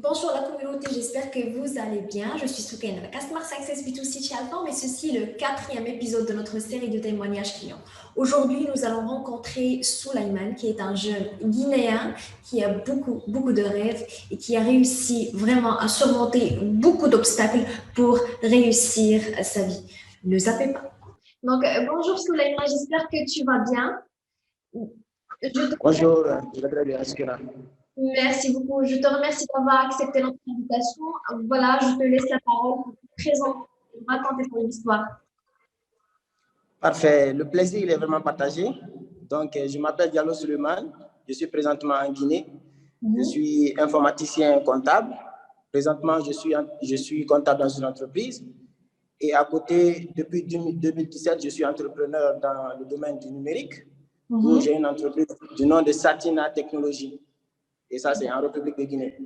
Bonjour la communauté, j'espère que vous allez bien. Je suis Soukaina, la Customer Success B2C chez Alphorm et ceci est le quatrième épisode de notre série de témoignages clients. Aujourd'hui, nous allons rencontrer Souleyman, qui est un jeune Guinéen qui a beaucoup de rêves et qui a réussi vraiment à surmonter beaucoup d'obstacles pour réussir sa vie. Ne zappez pas. Donc, bonjour Souleyman, j'espère que tu vas bien. Bonjour, je vais très bien, Askira. Merci beaucoup. Je te remercie d'avoir accepté notre invitation. Voilà, je te laisse la parole pour te présenter, raconter ton histoire. Parfait, le plaisir il est vraiment partagé. Donc, je m'appelle Diallo Suleiman, je suis présentement en Guinée. Je suis informaticien comptable. Présentement, je suis comptable dans une entreprise. Et à côté, depuis 2017, je suis entrepreneur dans le domaine du numérique, où j'ai une entreprise du nom de Satina Technologies. Et ça, c'est en République de Guinée.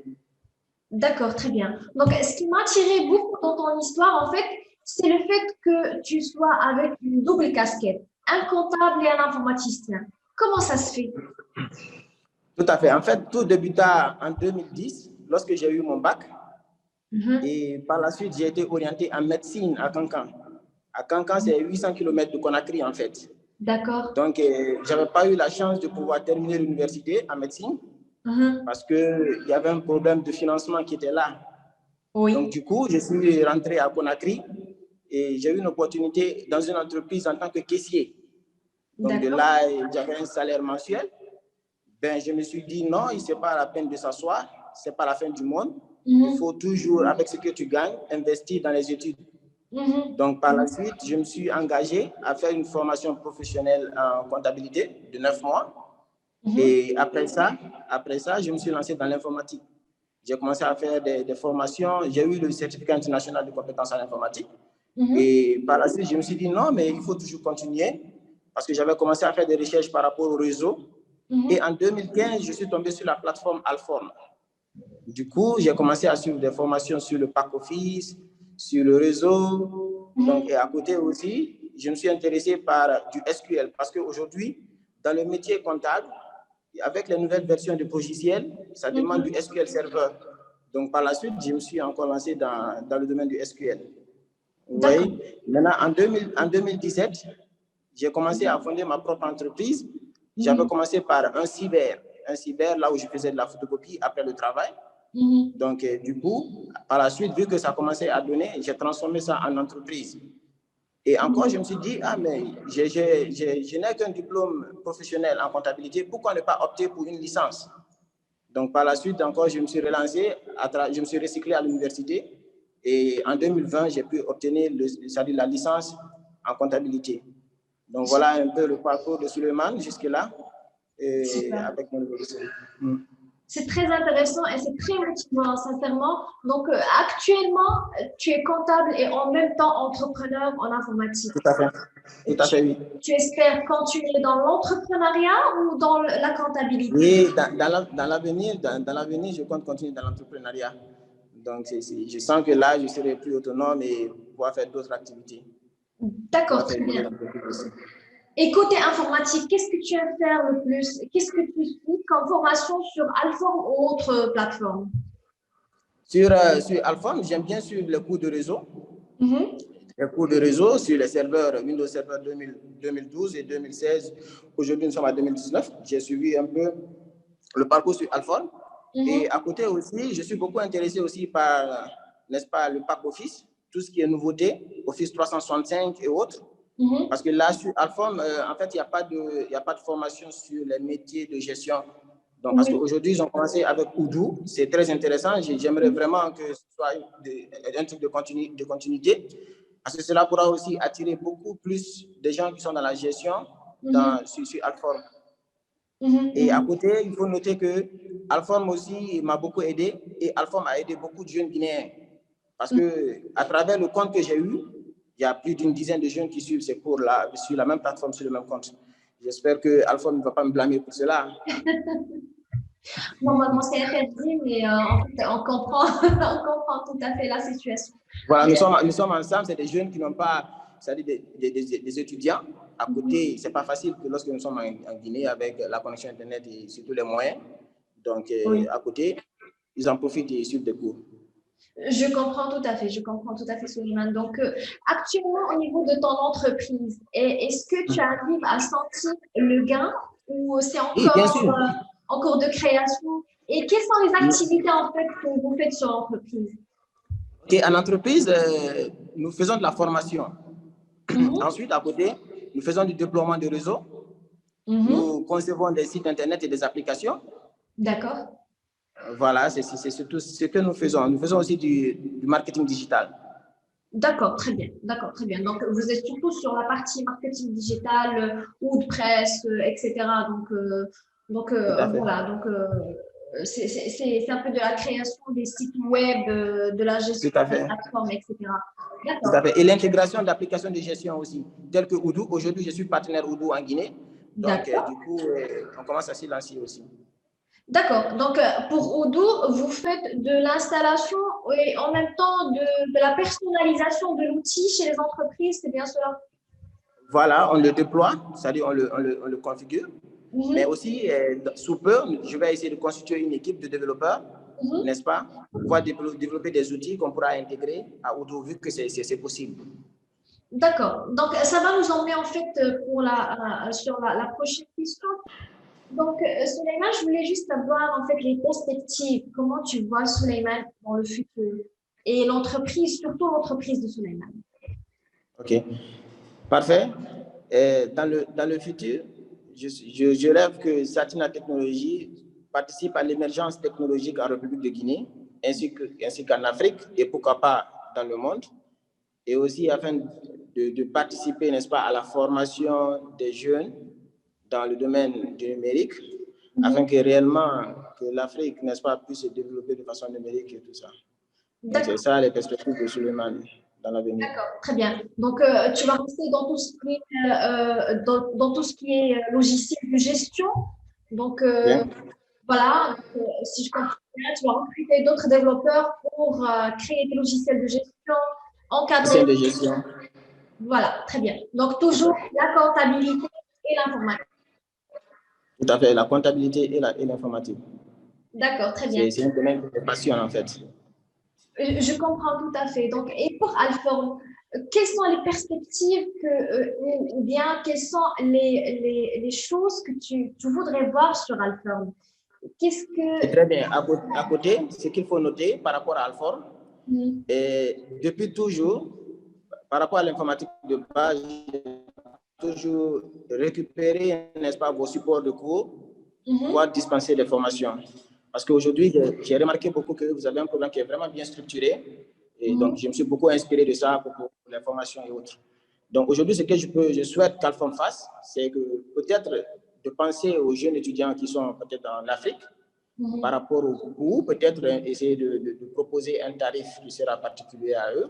D'accord, très bien. Donc, ce qui m'a attiré beaucoup dans ton histoire, en fait, c'est le fait que tu sois avec une double casquette, un comptable et un informaticien. Comment ça se fait? Tout à fait. En fait, tout débuta en 2010, lorsque j'ai eu mon bac. Et par la suite, j'ai été orienté en médecine à Cancan. À Cancan, c'est 800 km de Conakry, en fait. D'accord. Donc, je n'avais pas eu la chance de pouvoir terminer l'université en médecine parce qu'il y avait un problème de financement qui était là. Oui. Donc, du coup, je suis rentré à Conakry et j'ai eu une opportunité dans une entreprise en tant que caissier. Donc, de là, j'avais un salaire mensuel. Ben, je me suis dit non, ce n'est pas la peine de s'asseoir, ce n'est pas la fin du monde. Il faut toujours, avec ce que tu gagnes, investir dans les études. Donc, par la suite, je me suis engagé à faire une formation professionnelle en comptabilité de 9 mois. Et après ça, je me suis lancé dans l'informatique. J'ai commencé à faire des formations. J'ai eu le certificat international de compétences en informatique. Et par la suite, je me suis dit non, mais il faut toujours continuer parce que j'avais commencé à faire des recherches par rapport au réseau. Et en 2015, je suis tombé sur la plateforme Alphorm. Du coup, j'ai commencé à suivre des formations sur le pack office, sur le réseau. Donc, et à côté aussi, je me suis intéressé par du SQL parce qu'aujourd'hui, dans le métier comptable, avec les nouvelles versions de logiciels, ça demande du SQL Server. Donc, par la suite, je me suis encore lancé dans le domaine du SQL. Vous voyez? Maintenant, en 2017, j'ai commencé à fonder ma propre entreprise. J'avais commencé par un cyber, là où je faisais de la photocopie après le travail. Donc, du coup, par la suite, vu que ça commençait à donner, j'ai transformé ça en entreprise. Et encore, je me suis dit, ah, mais je n'ai qu'un diplôme professionnel en comptabilité, pourquoi ne pas opter pour une licence? Donc, par la suite, encore, je me suis relancé, je me suis recyclé à l'université. Et en 2020, j'ai pu obtenir la licence en comptabilité. Donc, voilà un peu le parcours de Suleiman jusque-là, avec mon évolution. C'est très intéressant et c'est très motivant, sincèrement. Donc, actuellement, tu es comptable et en même temps entrepreneur en informatique. Tout à fait. Tout à fait, oui. Tu espères continuer dans l'entrepreneuriat ou dans la comptabilité? Oui, dans l'avenir, je compte continuer dans l'entrepreneuriat. Donc, je sens que là, je serai plus autonome et pouvoir faire d'autres activités. D'accord, très bien. Et côté informatique, qu'est-ce que tu aimes faire le plus? Qu'est-ce que tu suis comme formation sur Alphorm ou autre plateforme? Sur Alphorm, j'aime bien suivre les cours de réseau. Les cours de réseau sur les serveurs Windows Server 2012 et 2016. Aujourd'hui, nous sommes à 2019. J'ai suivi un peu le parcours sur Alphorm. Et à côté aussi, je suis beaucoup intéressé aussi par, n'est-ce pas, le pack Office, tout ce qui est nouveauté, Office 365 et autres. Parce que là, sur Alphorm, en fait, il n'y a pas de formation sur les métiers de gestion. Donc, parce qu'aujourd'hui, ils ont commencé avec Odoo. C'est très intéressant. J'aimerais vraiment que ce soit un truc de continuité. Parce que cela pourra aussi attirer beaucoup plus de gens qui sont dans la gestion sur Alphorm. Et à côté, il faut noter que Alphorm aussi m'a beaucoup aidé et Alphorm a aidé beaucoup de jeunes Guinéens. Parce que à travers le compte que j'ai eu, il y a plus d'une dizaine de jeunes qui suivent ces cours-là sur la même plateforme, sur le même compte. J'espère que Alphorm ne va pas me blâmer pour cela. Normalement, c'est interdit, mais en fait, on comprend, on comprend tout à fait la situation. Voilà, nous sommes ensemble, c'est des jeunes qui n'ont pas, c'est-à-dire des étudiants. À côté, c'est pas facile que lorsque nous sommes en Guinée avec la connexion Internet et surtout les moyens. Donc, à côté, ils en profitent et suivent des cours. Je comprends tout à fait, Souleymane. Donc, actuellement, au niveau de ton entreprise, est-ce que tu arrives à sentir le gain ou c'est Oui, bien encore sûr. en cours de création? Et quelles sont les activités en fait que vous faites sur l'entreprise? Et en entreprise, nous faisons de la formation. Ensuite, à côté, nous faisons du déploiement de réseau. Nous concevons des sites Internet et des applications. D'accord. Voilà, c'est surtout ce que nous faisons. Nous faisons aussi du marketing digital. D'accord, très bien. D'accord, très bien. Donc, vous êtes surtout sur la partie marketing digital, ou de presse, etc. Voilà. Donc, c'est un peu de la création des sites web, de la gestion des plateformes, etc. Tout à fait. Et l'intégration d'applications de gestion aussi, telles que Odoo. Aujourd'hui, je suis partenaire Odoo en Guinée. Donc, du coup, on commence à s'y lancer aussi. D'accord. Donc, pour Odoo, vous faites de l'installation et en même temps de la personnalisation de l'outil chez les entreprises, c'est bien cela? Voilà, on le déploie, c'est-à-dire on le configure. Mais aussi, sous peu, je vais essayer de constituer une équipe de développeurs, n'est-ce pas, pour pouvoir développer des outils qu'on pourra intégrer à Odoo, vu que c'est possible. D'accord. Donc, ça va nous emmener en fait sur la prochaine question. Donc, Souleymane, je voulais juste savoir en fait les perspectives. Comment tu vois Souleymane dans le futur et l'entreprise, surtout l'entreprise de Souleymane. OK. Parfait. Dans le futur, je rêve que Satina Technologies participe à l'émergence technologique en République de Guinée, ainsi qu'en Afrique, et pourquoi pas dans le monde, et aussi afin de participer, n'est-ce pas, à la formation des jeunes dans le domaine du numérique, afin que réellement que l'Afrique, n'est-ce pas, puisse se développer de façon numérique et tout ça. C'est ça les perspectives de Souleymane dans l'avenir. D'accord, très bien. Donc, tu vas rester dans tout ce qui est, dans tout ce qui est logiciel de gestion. Donc, voilà, si je comprends bien, tu vas recruter d'autres développeurs pour créer des logiciels de gestion, encadrer. De gestion. Voilà, très bien. Donc, toujours la comptabilité et l'informatique. Tout à fait, la comptabilité et l'informatique. D'accord, très bien. C'est un domaine qui me passionne en fait. Je comprends tout à fait. Donc, et pour Alform, quelles sont les perspectives ou bien quelles sont les choses que tu voudrais voir sur Alform? Qu'est-ce que... Très bien. À côté, ce qu'il faut noter par rapport à Alform, depuis toujours, par rapport à l'informatique de base, toujours récupérer, n'est-ce pas, vos supports de cours pour dispenser des formations. Parce qu'aujourd'hui, j'ai remarqué beaucoup que vous avez un programme qui est vraiment bien structuré. Et donc, je me suis beaucoup inspiré de ça pour les formations et autres. Donc, aujourd'hui, ce que je souhaite qu'Alform fasse, c'est que peut-être de penser aux jeunes étudiants qui sont peut-être en Afrique, par rapport au coût, peut-être essayer de proposer un tarif qui sera particulier à eux,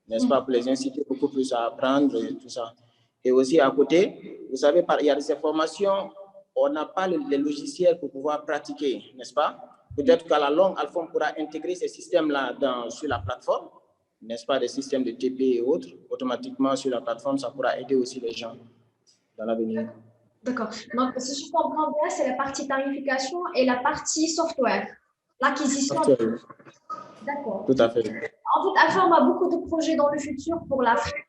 n'est-ce pas, pour les inciter beaucoup plus à apprendre et tout ça. Et aussi à côté, vous savez, il y a ces formations, on n'a pas les logiciels pour pouvoir pratiquer, n'est-ce pas? Peut-être qu'à la longue, Alform pourra intégrer ces systèmes-là sur la plateforme, n'est-ce pas, des systèmes de TP et autres. Automatiquement, sur la plateforme, ça pourra aider aussi les gens dans l'avenir. D'accord. Donc, si je comprends bien, c'est la partie tarification et la partie software, l'acquisition. D'accord. Tout à fait. En fait, Alform a beaucoup de projets dans le futur pour l'Afrique.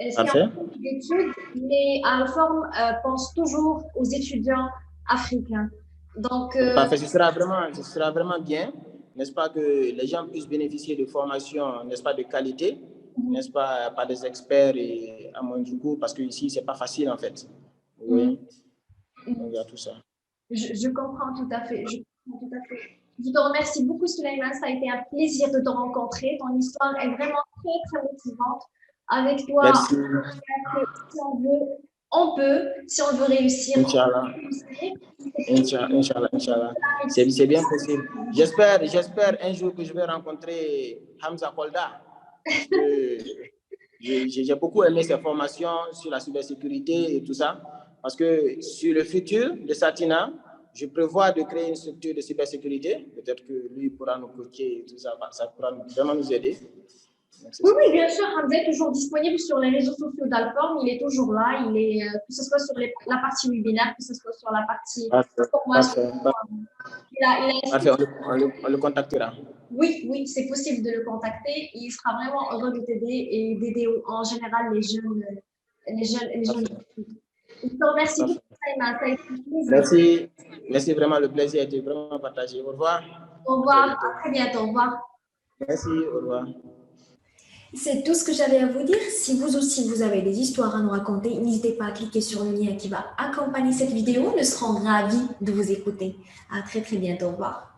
C'est un peu d'études, mais Alform pense toujours aux étudiants africains. Donc, parfait, ce sera vraiment bien, n'est-ce pas, que les gens puissent bénéficier de formations, n'est-ce pas, de qualité, n'est-ce pas, par des experts et à moindre coût, parce que ici, c'est pas facile en fait. Oui. Donc, il y a tout ça. Je comprends tout à fait. Je te remercie beaucoup, Souleymane. Ça a été un plaisir de te rencontrer. Ton histoire est vraiment très, très motivante. Avec toi, merci. Si on peut, si on veut réussir. Inch'Allah. Inch'Allah. C'est bien possible. J'espère un jour que je vais rencontrer Hamza Kolda. J'ai beaucoup aimé ses formations sur la cybersécurité et tout ça. Parce que sur le futur de Satina, je prévois de créer une structure de cybersécurité. Peut-être que lui pourra nous coacher et tout ça. Ça pourra vraiment nous aider. Oui, oui, bien sûr, Hamza est toujours disponible sur les réseaux sociaux d'Alform. Il est toujours là. Il est, que ce soit sur la partie webinaire, que ce soit sur la partie formation. Parfait, on le contactera. Oui, oui, c'est possible de le contacter. Il sera vraiment heureux de t'aider et d'aider en général les jeunes. Je te remercie beaucoup, Saïma. Ça a été un plaisir. Merci vraiment. Le plaisir a été vraiment partagé. Au revoir. Au revoir. À très bientôt. Au revoir. Merci. Au revoir. C'est tout ce que j'avais à vous dire. Si vous aussi, vous avez des histoires à nous raconter, n'hésitez pas à cliquer sur le lien qui va accompagner cette vidéo. Nous serons ravis de vous écouter. À très, très bientôt. Au revoir.